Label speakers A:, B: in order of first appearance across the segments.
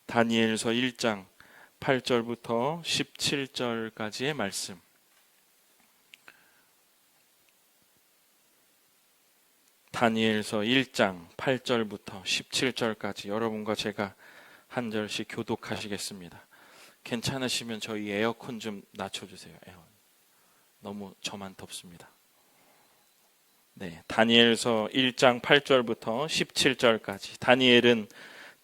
A: 다니엘서 1장 8절부터 17절까지의 말씀. 다니엘서 1장 8절부터 17절까지 여러분과 제가 한 절씩 교독하시겠습니다. 괜찮으시면 저희 에어컨 좀 낮춰주세요. 너무 저만 덥습니다. 네, 다니엘서 1장 8절부터 17절까지. 다니엘은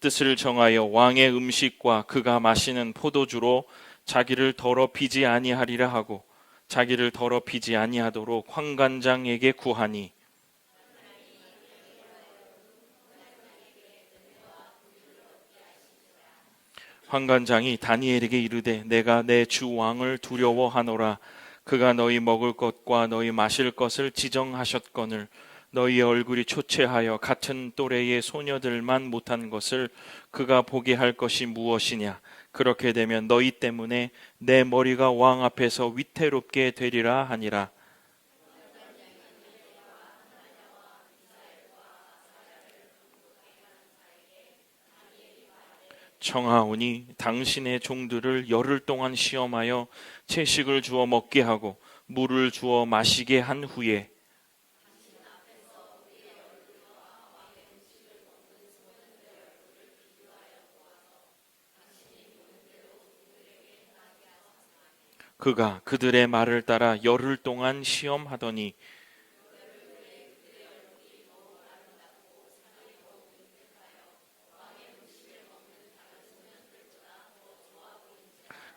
A: 뜻을 정하여 왕의 음식과 그가 마시는 포도주로 자기를 더럽히지 아니하리라 하고 자기를 더럽히지 아니하도록 환관장에게 구하니 환관장이 다니엘에게 이르되 내가 내 주 왕을 두려워하노라. 그가 너희 먹을 것과 너희 마실 것을 지정하셨거늘 너희의 얼굴이 초췌하여 같은 또래의 소녀들만 못한 것을 그가 보게 할 것이 무엇이냐. 그렇게 되면 너희 때문에 내 머리가 왕 앞에서 위태롭게 되리라 하니라. 청하오니 당신의 종들을 열흘 동안 시험하여 채식을 주어 먹게 하고 물을 주어 마시게 한 후에 그가 그들의 말을 따라 열흘 동안 시험하더니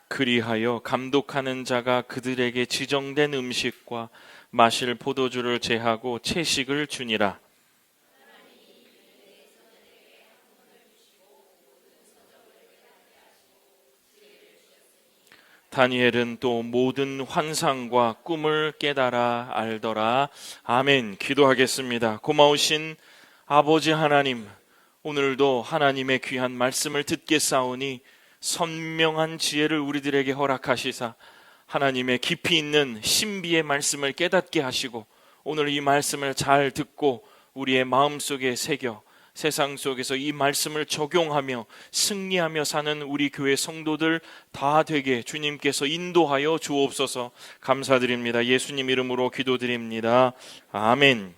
A: 그리하여 감독하는 자가 그들에게 지정된 음식과 마실 포도주를 제하고 채식을 주니라. 다니엘은 또 모든 환상과 꿈을 깨달아 알더라. 아멘. 기도하겠습니다. 고마우신 아버지 하나님, 오늘도 하나님의 귀한 말씀을 듣겠사오니 선명한 지혜를 우리들에게 허락하시사 하나님의 깊이 있는 신비의 말씀을 깨닫게 하시고 오늘 이 말씀을 잘 듣고 우리의 마음속에 새겨 세상 속에서 이 말씀을 적용하며 승리하며 사는 우리 교회 성도들 다 되게 주님께서 인도하여 주옵소서. 감사드립니다. 예수님 이름으로 기도드립니다. 아멘.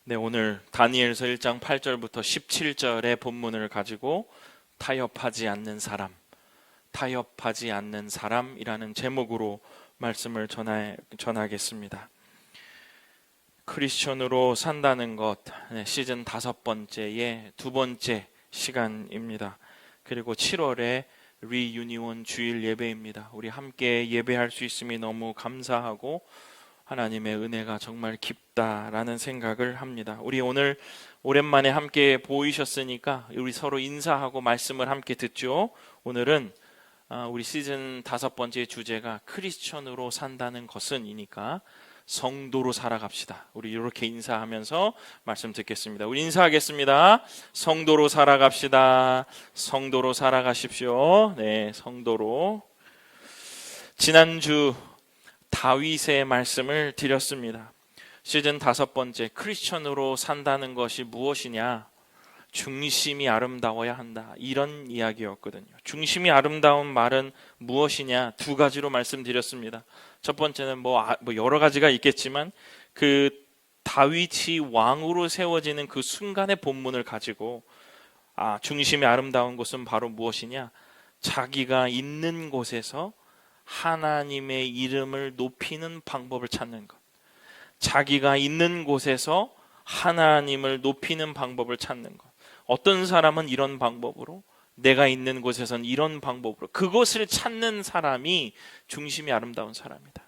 A: 네, 오늘 다니엘서 1장 8절부터 17절의 본문을 가지고 타협하지 않는 사람이라는 제목으로 말씀을 전하겠습니다. 크리스천으로 산다는 것, 시즌 5번째의 두 번째 시간입니다. 그리고 7월에 리유니온 주일 예배입니다. 우리 함께 예배할 수 있음이 너무 감사하고 하나님의 은혜가 정말 깊다라는 생각을 합니다. 우리 오늘 오랜만에 함께 보이셨으니까 우리 서로 인사하고 말씀을 함께 듣죠. 오늘은 우리 시즌 5번째 주제가 크리스천으로 산다는 것은이니까 성도로 살아갑시다. 우리 이렇게 인사하면서 말씀 듣겠습니다. 우리 인사하겠습니다. 성도로 살아갑시다. 성도로 살아가십시오. 네, 성도로. 지난주 다윗의 말씀을 드렸습니다. 시즌 5번째 크리스천으로 산다는 것이 무엇이냐? 중심이 아름다워야 한다. 이런 이야기였거든요. 중심이 아름다운 말은 무엇이냐? 두 가지로 말씀드렸습니다. 첫 번째는 여러 가지가 있겠지만 그 다윗이 왕으로 세워지는 그 순간의 본문을 가지고 중심이 아름다운 것은 바로 무엇이냐? 자기가 있는 곳에서 하나님의 이름을 높이는 방법을 찾는 것. 자기가 있는 곳에서 하나님을 높이는 방법을 찾는 것. 어떤 사람은 이런 방법으로, 내가 있는 곳에서는 이런 방법으로, 그것을 찾는 사람이 중심이 아름다운 사람이다.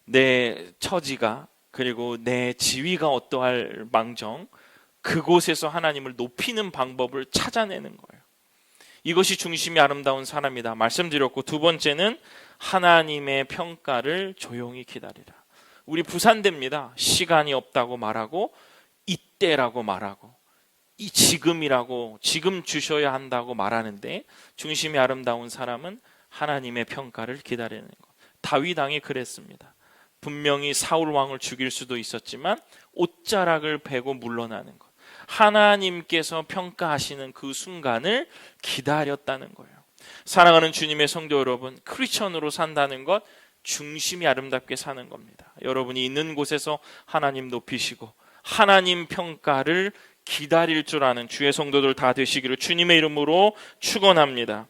A: 내 처지가 그리고 내 지위가 어떠할 망정 그곳에서 하나님을 높이는 방법을 찾아내는 거예요. 이것이 중심이 아름다운 사람이다 말씀드렸고, 두 번째는 하나님의 평가를 조용히 기다리라. 우리 부산대입니다. 시간이 없다고 말하고, 이때라고 말하고, 이 지금이라고, 지금 주셔야 한다고 말하는데, 중심이 아름다운 사람은 하나님의 평가를 기다리는 것. 다윗 왕이 그랬습니다. 분명히 사울 왕을 죽일 수도 있었지만 옷자락을 베고 물러나는 것. 하나님께서 평가하시는 그 순간을 기다렸다는 거예요. 사랑하는 주님의 성도 여러분, 크리스천으로 산다는 것 중심이 아름답게 사는 겁니다. 여러분이 있는 곳에서 하나님 높이시고 하나님 평가를 기다릴 줄 아는 주의 성도들 다 되시기를 주님의 이름으로 축원합니다.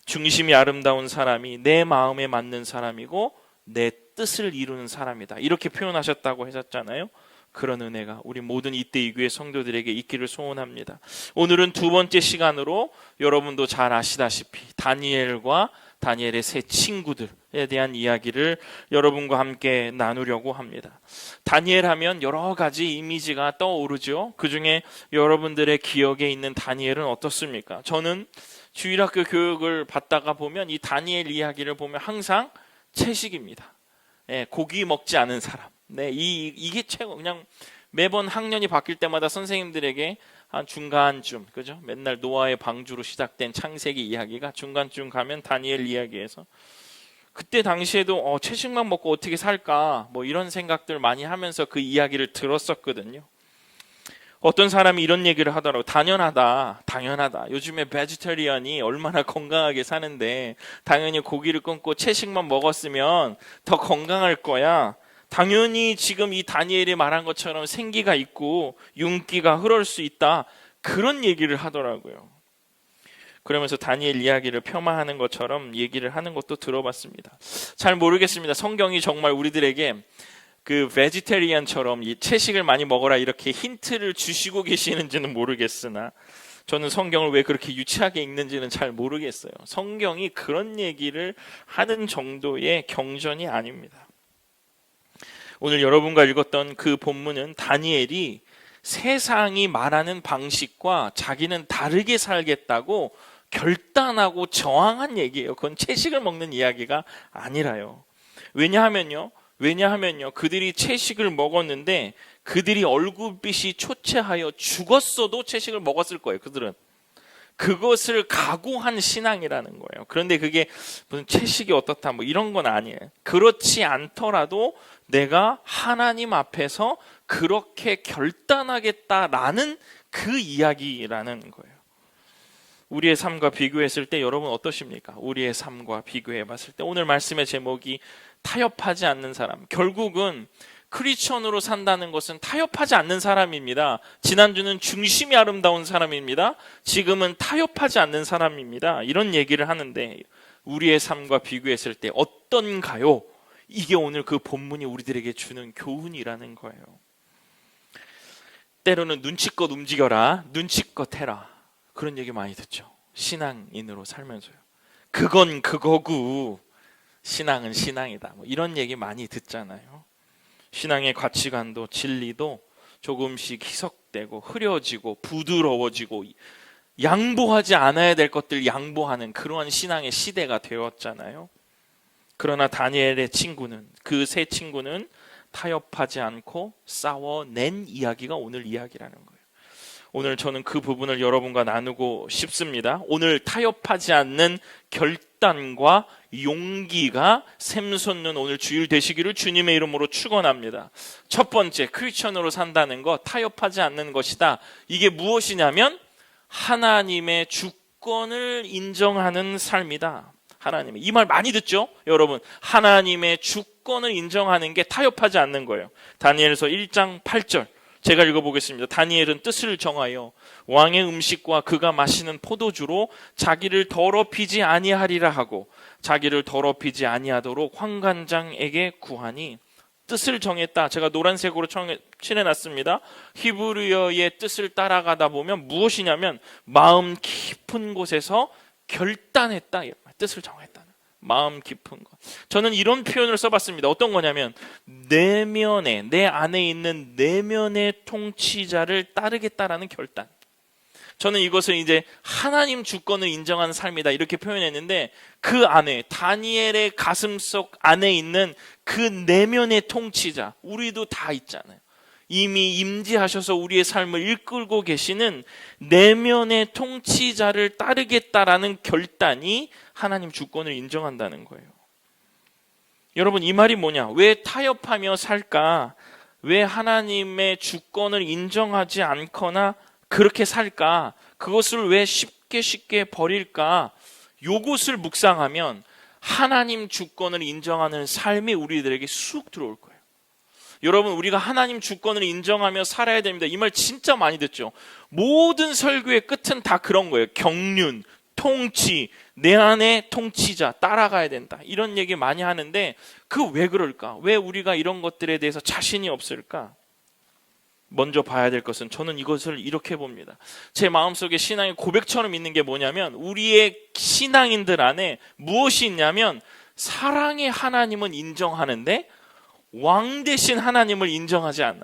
A: 중심이 아름다운 사람이 내 마음에 맞는 사람이고 내 뜻을 이루는 사람이다. 이렇게 표현하셨다고 하셨잖아요. 그런 은혜가 우리 모든 이때 이 교회 성도들에게 있기를 소원합니다. 오늘은 두 번째 시간으로 여러분도 잘 아시다시피 다니엘과 다니엘의 세 친구들에 대한 이야기를 여러분과 함께 나누려고 합니다. 다니엘 하면 여러 가지 이미지가 떠오르죠. 그중에 여러분들의 기억에 있는 다니엘은 어떻습니까? 저는 주일학교 교육을 받다가 보면 이 다니엘 이야기를 보면 항상 채식입니다. 고기 먹지 않은 사람. 이게 최고. 그냥 매번 학년이 바뀔 때마다 선생님들에게 한 중간쯤, 그죠? 맨날 노아의 방주로 시작된 창세기 이야기가 중간쯤 가면 다니엘 이야기에서 그때 당시에도 채식만 먹고 어떻게 살까 뭐 이런 생각들 많이 하면서 그 이야기를 들었었거든요. 어떤 사람이 이런 얘기를 하더라고요. 당연하다. 요즘에 베지터리언이 얼마나 건강하게 사는데 당연히 고기를 끊고 채식만 먹었으면 더 건강할 거야. 당연히 지금 이 다니엘이 말한 것처럼 생기가 있고 윤기가 흐를 수 있다. 그런 얘기를 하더라고요. 그러면서 다니엘 이야기를 폄하하는 것처럼 얘기를 하는 것도 들어봤습니다. 잘 모르겠습니다. 성경이 정말 우리들에게 그 베지테리언처럼 이 채식을 많이 먹어라 이렇게 힌트를 주시고 계시는지는 모르겠으나 저는 성경을 왜 그렇게 유치하게 읽는지는 잘 모르겠어요. 성경이 그런 얘기를 하는 정도의 경전이 아닙니다. 오늘 여러분과 읽었던 그 본문은 다니엘이 세상이 말하는 방식과 자기는 다르게 살겠다고 결단하고 저항한 얘기예요. 그건 채식을 먹는 이야기가 아니라요. 왜냐하면요. 그들이 채식을 먹었는데 그들이 얼굴빛이 초췌하여 죽었어도 채식을 먹었을 거예요. 그들은. 그것을 각오한 신앙이라는 거예요. 그런데 그게 무슨 채식이 어떻다 뭐 이런 건 아니에요. 그렇지 않더라도 내가 하나님 앞에서 그렇게 결단하겠다라는 그 이야기라는 거예요. 우리의 삶과 비교했을 때 여러분 어떠십니까? 우리의 삶과 비교해 봤을 때 오늘 말씀의 제목이 타협하지 않는 사람. 결국은 크리스천으로 산다는 것은 타협하지 않는 사람입니다. 지난주는 중심이 아름다운 사람입니다. 지금은 타협하지 않는 사람입니다. 이런 얘기를 하는데 우리의 삶과 비교했을 때 어떤가요? 이게 오늘 그 본문이 우리들에게 주는 교훈이라는 거예요. 때로는 눈치껏 움직여라, 눈치껏 해라. 그런 얘기 많이 듣죠. 신앙인으로 살면서요. 그건 그거고 신앙은 신앙이다. 뭐 이런 얘기 많이 듣잖아요. 신앙의 가치관도 진리도 조금씩 희석되고 흐려지고 부드러워지고 양보하지 않아야 될 것들 양보하는 그러한 신앙의 시대가 되었잖아요. 그러나 다니엘의 친구는 그 세 친구는 타협하지 않고 싸워낸 이야기가 오늘 이야기라는 거예요. 오늘 저는 그 부분을 여러분과 나누고 싶습니다. 오늘 타협하지 않는 결단과 용기가 샘솟는 오늘 주일 되시기를 주님의 이름으로 축원합니다. 첫 번째, 크리스천으로 산다는 것, 타협하지 않는 것이다. 이게 무엇이냐면 하나님의 주권을 인정하는 삶이다. 하나님의, 이 말 많이 듣죠? 여러분, 하나님의 주권을 인정하는 게 타협하지 않는 거예요. 다니엘서 1장 8절 제가 읽어보겠습니다. 다니엘은 뜻을 정하여 왕의 음식과 그가 마시는 포도주로 자기를 더럽히지 아니하리라 하고 자기를 더럽히지 아니하도록 환관장에게 구하니 뜻을 정했다. 제가 노란색으로 칠해놨습니다. 히브리어의 뜻을 따라가다 보면 무엇이냐면 마음 깊은 곳에서 결단했다. 뜻을 정했다. 마음 깊은 것. 저는 이런 표현을 써봤습니다. 어떤 거냐면 내면에, 내 안에 있는 내면의 통치자를 따르겠다라는 결단. 저는 이것을 이제 하나님 주권을 인정하는 삶이다 이렇게 표현했는데 그 안에 다니엘의 가슴속 안에 있는 그 내면의 통치자, 우리도 다 있잖아요. 이미 임재하셔서 우리의 삶을 이끌고 계시는 내면의 통치자를 따르겠다라는 결단이 하나님 주권을 인정한다는 거예요. 여러분, 이 말이 뭐냐? 왜 타협하며 살까? 왜 하나님의 주권을 인정하지 않거나 그렇게 살까? 그것을 왜 쉽게 버릴까? 요것을 묵상하면 하나님 주권을 인정하는 삶이 우리들에게 쑥 들어올 거예요. 여러분, 우리가 하나님 주권을 인정하며 살아야 됩니다. 이 말 진짜 많이 듣죠. 모든 설교의 끝은 다 그런 거예요. 경륜, 통치, 내 안에 통치자, 따라가야 된다. 이런 얘기 많이 하는데 그 왜 그럴까? 왜 우리가 이런 것들에 대해서 자신이 없을까? 먼저 봐야 될 것은 저는 이것을 이렇게 봅니다. 제 마음속에 신앙의 고백처럼 있는 게 뭐냐면 우리의 신앙인들 안에 무엇이 있냐면 사랑의 하나님은 인정하는데 왕 대신 하나님을 인정하지 않는,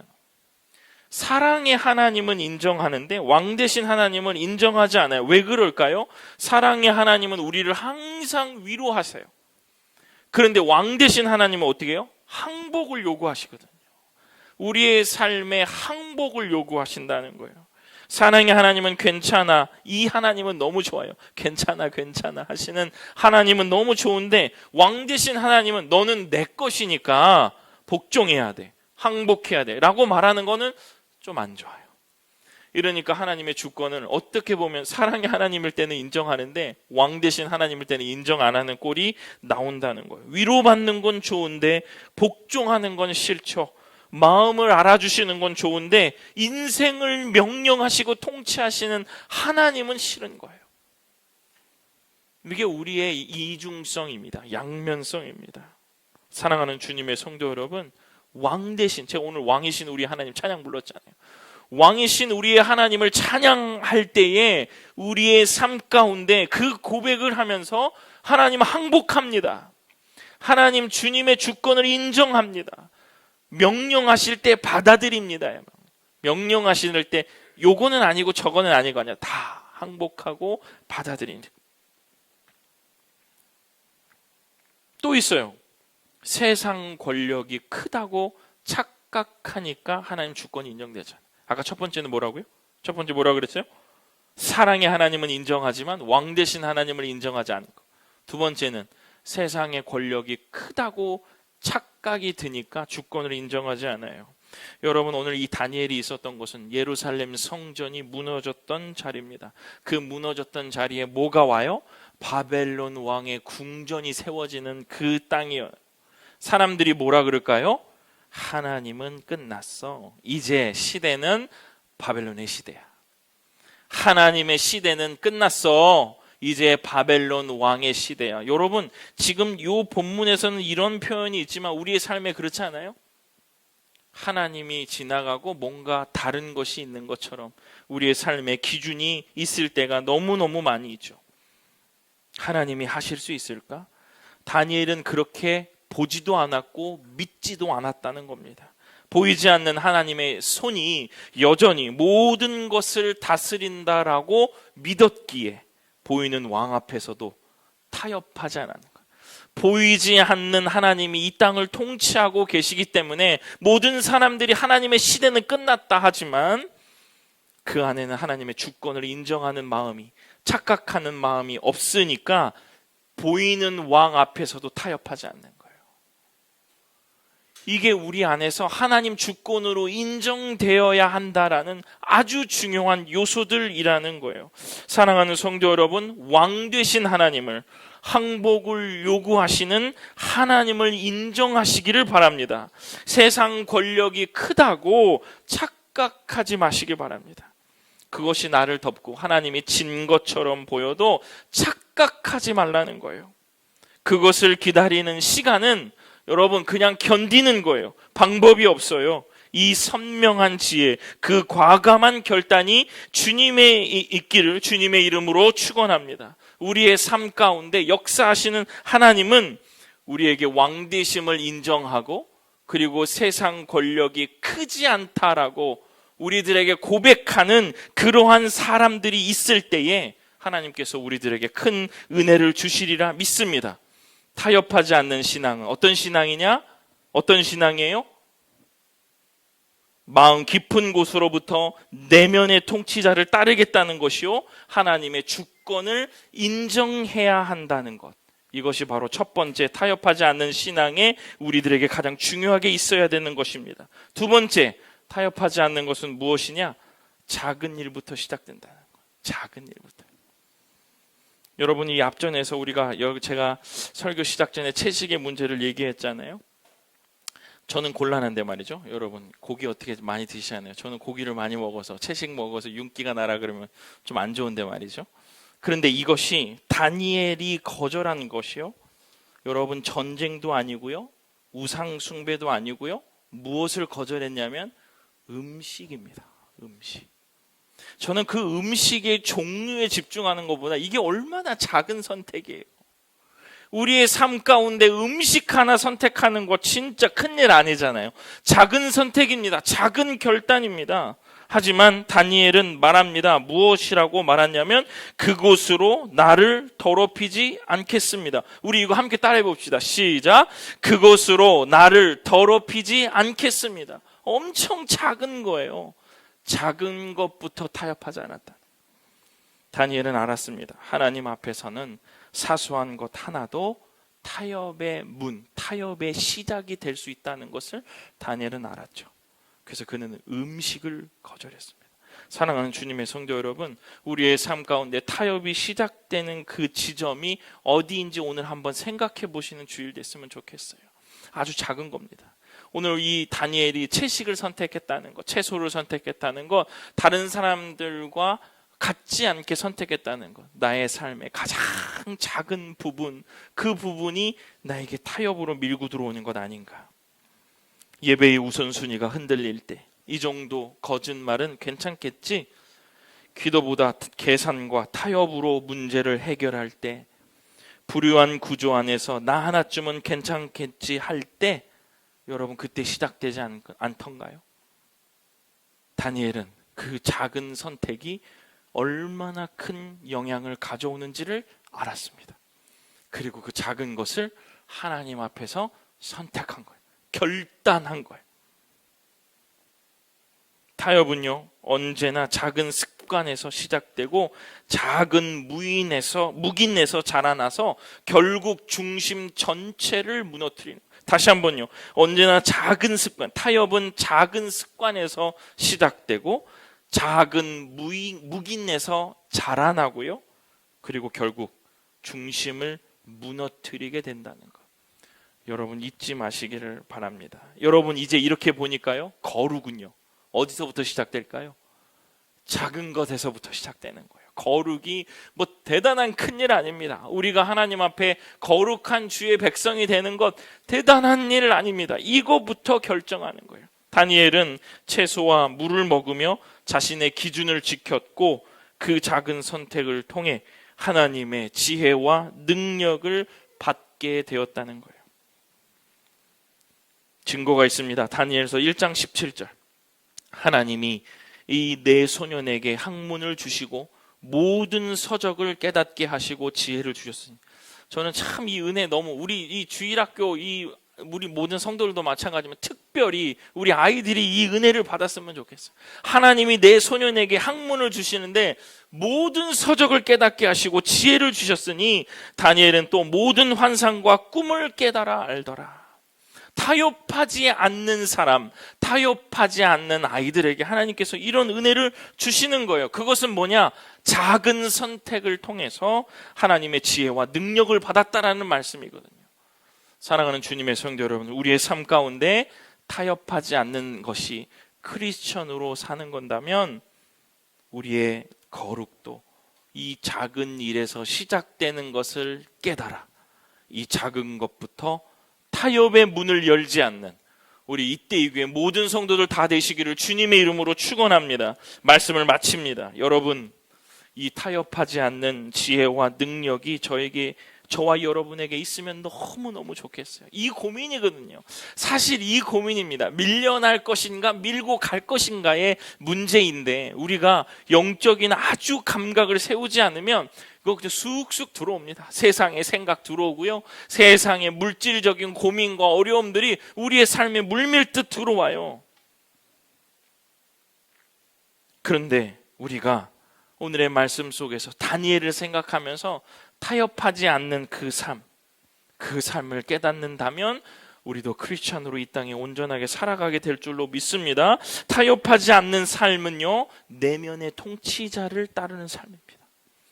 A: 사랑의 하나님은 인정하는데 왕 대신 하나님을 인정하지 않아요. 왜 그럴까요? 사랑의 하나님은 우리를 항상 위로하세요. 그런데 왕 대신 하나님은 어떻게 해요? 항복을 요구하시거든요. 우리의 삶에 항복을 요구하신다는 거예요. 사랑의 하나님은 괜찮아, 이 하나님은 너무 좋아요. 괜찮아 하시는 하나님은 너무 좋은데 왕 대신 하나님은 너는 내 것이니까 복종해야 돼, 항복해야 돼 라고 말하는 거는 좀 안 좋아요. 이러니까 하나님의 주권을 어떻게 보면 사랑의 하나님일 때는 인정하는데 왕 대신 하나님일 때는 인정 안 하는 꼴이 나온다는 거예요. 위로받는 건 좋은데 복종하는 건 싫죠. 마음을 알아주시는 건 좋은데 인생을 명령하시고 통치하시는 하나님은 싫은 거예요. 이게 우리의 이중성입니다. 양면성입니다. 사랑하는 주님의 성도 여러분, 왕 대신, 제가 오늘 왕이신 우리 하나님 찬양 불렀잖아요. 왕이신 우리의 하나님을 찬양할 때에 우리의 삶 가운데 그 고백을 하면서 하나님 항복합니다. 하나님 주님의 주권을 인정합니다. 명령하실 때 받아들입니다. 명령하실 때 요거는 아니고 저거는 아니고 아니야, 다 항복하고 받아들입니다. 또 있어요. 세상 권력이 크다고 착각하니까 하나님 주권이 인정되잖아요. 아까 첫 번째는 뭐라고요? 첫 번째 뭐라고 그랬어요? 사랑의 하나님은 인정하지만 왕 대신 하나님을 인정하지 않는 것. 두 번째는 세상의 권력이 크다고 착각이 드니까 주권을 인정하지 않아요. 여러분, 오늘 이 다니엘이 있었던 곳은 예루살렘 성전이 무너졌던 자리입니다. 그 무너졌던 자리에 뭐가 와요? 바벨론 왕의 궁전이 세워지는 그 땅이에요. 사람들이 뭐라 그럴까요? 하나님은 끝났어. 이제 시대는 바벨론의 시대야. 하나님의 시대는 끝났어. 이제 바벨론 왕의 시대야. 여러분, 지금 이 본문에서는 이런 표현이 있지만 우리의 삶에 그렇지 않아요? 하나님이 지나가고 뭔가 다른 것이 있는 것처럼 우리의 삶에 기준이 있을 때가 너무너무 많이 있죠. 하나님이 하실 수 있을까? 다니엘은 그렇게 보지도 않았고 믿지도 않았다는 겁니다. 보이지 않는 하나님의 손이 여전히 모든 것을 다스린다라고 믿었기에 보이는 왕 앞에서도 타협하지 않았는 거예요. 보이지 않는 하나님이 이 땅을 통치하고 계시기 때문에 모든 사람들이 하나님의 시대는 끝났다 하지만 그 안에는 하나님의 주권을 인정하는 마음이, 착각하는 마음이 없으니까 보이는 왕 앞에서도 타협하지 않는 거예요. 이게 우리 안에서 하나님 주권으로 인정되어야 한다라는 아주 중요한 요소들이라는 거예요. 사랑하는 성도 여러분, 왕 되신 하나님을, 항복을 요구하시는 하나님을 인정하시기를 바랍니다. 세상 권력이 크다고 착각하지 마시기 바랍니다. 그것이 나를 덮고 하나님이 진 것처럼 보여도 착각하지 말라는 거예요. 그것을 기다리는 시간은 여러분 그냥 견디는 거예요. 방법이 없어요. 이 선명한 지혜, 그 과감한 결단이 주님의 있기를 주님의 이름으로 축원합니다. 우리의 삶 가운데 역사하시는 하나님은 우리에게 왕되심을 인정하고 그리고 세상 권력이 크지 않다라고 우리들에게 고백하는 그러한 사람들이 있을 때에 하나님께서 우리들에게 큰 은혜를 주시리라 믿습니다. 타협하지 않는 신앙은 어떤 신앙이냐? 어떤 신앙이에요? 마음 깊은 곳으로부터 내면의 통치자를 따르겠다는 것이요, 하나님의 주권을 인정해야 한다는 것. 이것이 바로 첫 번째 타협하지 않는 신앙에 우리들에게 가장 중요하게 있어야 되는 것입니다. 두 번째 타협하지 않는 것은 무엇이냐? 작은 일부터 시작된다는 거예요. 작은 일부터. 여러분이 앞전에서 제가 설교 시작 전에 채식의 문제를 얘기했잖아요. 저는 곤란한데 말이죠. 여러분 고기 어떻게 많이 드시잖아요. 저는 고기를 많이 먹어서 채식 먹어서 윤기가 나라 그러면 좀 안 좋은데 말이죠. 그런데 이것이 다니엘이 거절한 것이요, 여러분 전쟁도 아니고요, 우상 숭배도 아니고요, 무엇을 거절했냐면 음식입니다. 음식. 저는 그 음식의 종류에 집중하는 것보다 이게 얼마나 작은 선택이에요. 우리의 삶 가운데 음식 하나 선택하는 거 진짜 큰일 아니잖아요. 작은 선택입니다. 작은 결단입니다. 하지만 다니엘은 말합니다. 무엇이라고 말하냐면 그곳으로 나를 더럽히지 않겠습니다. 우리 이거 함께 따라해 봅시다. 시작. 그곳으로 나를 더럽히지 않겠습니다. 엄청 작은 거예요. 작은 것부터 타협하지 않았다. 다니엘은 알았습니다. 하나님 앞에서는 사소한 것 하나도 타협의 문, 타협의 시작이 될 수 있다는 것을 다니엘은 알았죠. 그래서 그는 음식을 거절했습니다. 사랑하는 주님의 성도 여러분, 우리의 삶 가운데 타협이 시작되는 그 지점이 어디인지 오늘 한번 생각해 보시는 주일 됐으면 좋겠어요. 아주 작은 겁니다. 오늘 이 다니엘이 채식을 선택했다는 것, 채소를 선택했다는 것, 다른 사람들과 같지 않게 선택했다는 것, 나의 삶의 가장 작은 부분, 그 부분이 나에게 타협으로 밀고 들어오는 것 아닌가. 예배의 우선순위가 흔들릴 때 이 정도 거짓말은 괜찮겠지, 기도보다 계산과 타협으로 문제를 해결할 때, 불의한 구조 안에서 나 하나쯤은 괜찮겠지 할 때, 여러분 그때 시작되지 않던가요? 다니엘은 그 작은 선택이 얼마나 큰 영향을 가져오는지를 알았습니다. 그리고 그 작은 것을 하나님 앞에서 선택한 거예요. 결단한 거예요. 타협은요, 언제나 작은 습관에서 시작되고 작은 묵인에서 자라나서 결국 중심 전체를 무너뜨리는 거예요. 다시 한번요. 언제나 작은 습관, 타협은 작은 습관에서 시작되고 작은 묵인에서 자라나고요, 그리고 결국 중심을 무너뜨리게 된다는 것. 여러분 잊지 마시기를 바랍니다. 여러분 이제 이렇게 보니까요, 거룩은요 어디서부터 시작될까요? 작은 것에서부터 시작되는 거예요. 거룩이 뭐 대단한 큰일 아닙니다. 우리가 하나님 앞에 거룩한 주의 백성이 되는 것 대단한 일 아닙니다. 이거부터 결정하는 거예요. 다니엘은 채소와 물을 먹으며 자신의 기준을 지켰고 그 작은 선택을 통해 하나님의 지혜와 능력을 받게 되었다는 거예요. 증거가 있습니다. 다니엘서 1장 17절. 하나님이 이 네 소년에게 학문을 주시고 모든 서적을 깨닫게 하시고 지혜를 주셨으니. 저는 참 이 은혜 너무, 우리 이 주일학교 우리 모든 성도들도 마찬가지지만 특별히 우리 아이들이 이 은혜를 받았으면 좋겠어요. 하나님이 내 소년에게 학문을 주시는데 모든 서적을 깨닫게 하시고 지혜를 주셨으니 다니엘은 또 모든 환상과 꿈을 깨달아 알더라. 타협하지 않는 사람, 타협하지 않는 아이들에게 하나님께서 이런 은혜를 주시는 거예요. 그것은 뭐냐? 작은 선택을 통해서 하나님의 지혜와 능력을 받았다라는 말씀이거든요. 사랑하는 주님의 성도 여러분, 우리의 삶 가운데 타협하지 않는 것이 크리스천으로 사는 건다면 우리의 거룩도 이 작은 일에서 시작되는 것을 깨달아 이 작은 것부터 타협의 문을 열지 않는 우리 이때 이 교회 모든 성도들 다 되시기를 주님의 이름으로 축원합니다. 말씀을 마칩니다. 여러분, 이 타협하지 않는 지혜와 능력이 저와 여러분에게 있으면 너무너무 좋겠어요. 이 고민이거든요. 사실 이 고민입니다. 밀려날 것인가 밀고 갈 것인가의 문제인데 우리가 영적인 아주 감각을 세우지 않으면 그거 그냥 쑥쑥 들어옵니다. 세상의 생각 들어오고요, 세상의 물질적인 고민과 어려움들이 우리의 삶에 물밀듯 들어와요. 그런데 우리가 오늘의 말씀 속에서 다니엘을 생각하면서 타협하지 않는 그 삶을 깨닫는다면 우리도 크리스찬으로 이 땅에 온전하게 살아가게 될 줄로 믿습니다. 타협하지 않는 삶은요, 내면의 통치자를 따르는 삶입니다.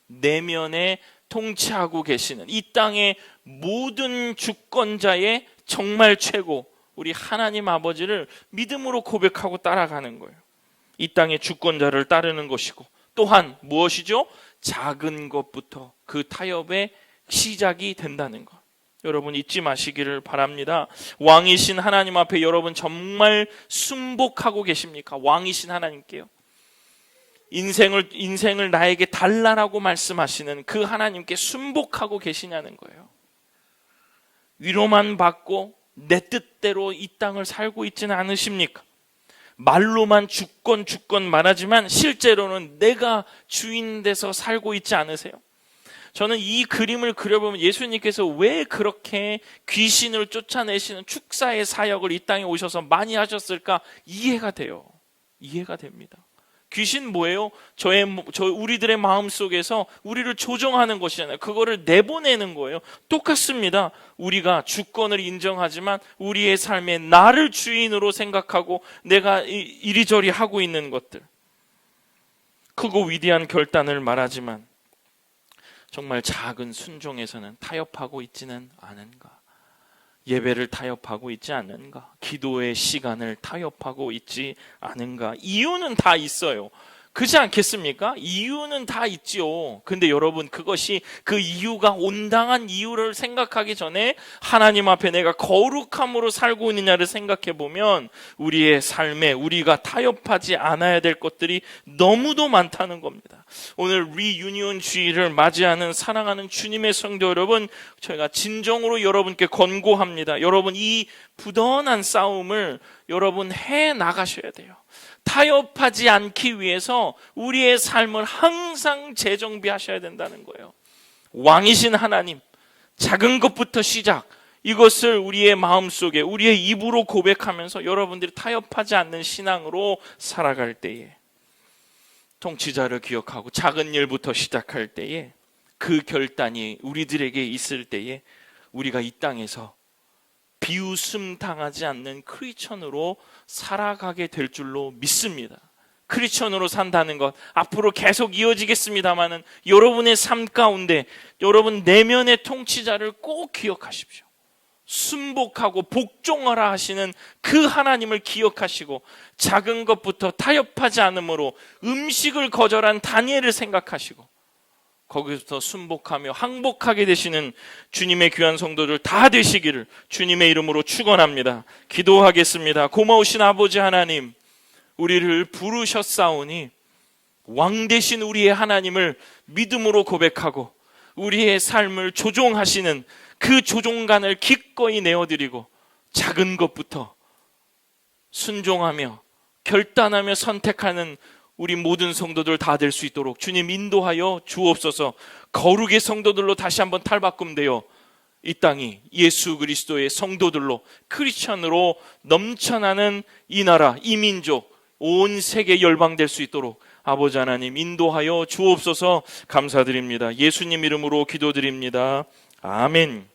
A: 내면에 통치하고 계시는 이 땅의 모든 주권자의 정말 최고, 우리 하나님 아버지를 믿음으로 고백하고 따라가는 거예요. 이 땅의 주권자를 따르는 것이고, 또한 무엇이죠? 작은 것부터 그 타협의 시작이 된다는 것. 여러분 잊지 마시기를 바랍니다. 왕이신 하나님 앞에 여러분 정말 순복하고 계십니까? 왕이신 하나님께요. 인생을 나에게 달라라고 말씀하시는 그 하나님께 순복하고 계시냐는 거예요. 위로만 받고 내 뜻대로 이 땅을 살고 있지는 않으십니까? 말로만 주권 말하지만 실제로는 내가 주인 돼서 살고 있지 않으세요? 저는 이 그림을 그려보면 예수님께서 왜 그렇게 귀신을 쫓아내시는 축사의 사역을 이 땅에 오셔서 많이 하셨을까 이해가 돼요. 이해가 됩니다. 귀신 뭐예요? 우리들의 마음 속에서 우리를 조종하는 것이잖아요. 그거를 내보내는 거예요. 똑같습니다. 우리가 주권을 인정하지만 우리의 삶에 나를 주인으로 생각하고 내가 이리저리 하고 있는 것들, 크고 위대한 결단을 말하지만 정말 작은 순종에서는 타협하고 있지는 않은가? 예배를 타협하고 있지 않는가? 기도의 시간을 타협하고 있지 않은가? 이유는 다 있어요. 그렇지 않겠습니까? 이유는 다 있지요. 근데 여러분, 그것이 그 이유가 온당한 이유를 생각하기 전에 하나님 앞에 내가 거룩함으로 살고 있느냐를 생각해 보면 우리의 삶에 우리가 타협하지 않아야 될 것들이 너무도 많다는 겁니다. 오늘 리유니온 주일을 맞이하는 사랑하는 주님의 성도 여러분, 저희가 진정으로 여러분께 권고합니다. 여러분, 이 부단한 싸움을 여러분 해 나가셔야 돼요. 타협하지 않기 위해서 우리의 삶을 항상 재정비하셔야 된다는 거예요. 왕이신 하나님, 작은 것부터 시작, 이것을 우리의 마음속에 우리의 입으로 고백하면서 여러분들이 타협하지 않는 신앙으로 살아갈 때에, 통치자를 기억하고 작은 일부터 시작할 때에, 그 결단이 우리들에게 있을 때에 우리가 이 땅에서 비웃음 당하지 않는 크리스천으로 살아가게 될 줄로 믿습니다. 크리스천으로 산다는 것 앞으로 계속 이어지겠습니다마는 여러분의 삶 가운데 여러분 내면의 통치자를 꼭 기억하십시오. 순복하고 복종하라 하시는 그 하나님을 기억하시고, 작은 것부터 타협하지 않으므로 음식을 거절한 다니엘을 생각하시고, 거기서부터 순복하며 항복하게 되시는 주님의 귀한 성도들 다 되시기를 주님의 이름으로 축원합니다. 기도하겠습니다. 고마우신 아버지 하나님, 우리를 부르셨사오니 왕 되신 우리의 하나님을 믿음으로 고백하고 우리의 삶을 조종하시는 그 조종관을 기꺼이 내어드리고 작은 것부터 순종하며 결단하며 선택하는 우리 모든 성도들 다 될 수 있도록 주님 인도하여 주옵소서. 거룩의 성도들로 다시 한번 탈바꿈되어 이 땅이 예수 그리스도의 성도들로 크리스천으로 넘쳐나는 이 나라, 이 민족, 온 세계 열방될 수 있도록 아버지 하나님 인도하여 주옵소서. 감사드립니다. 예수님 이름으로 기도드립니다. 아멘.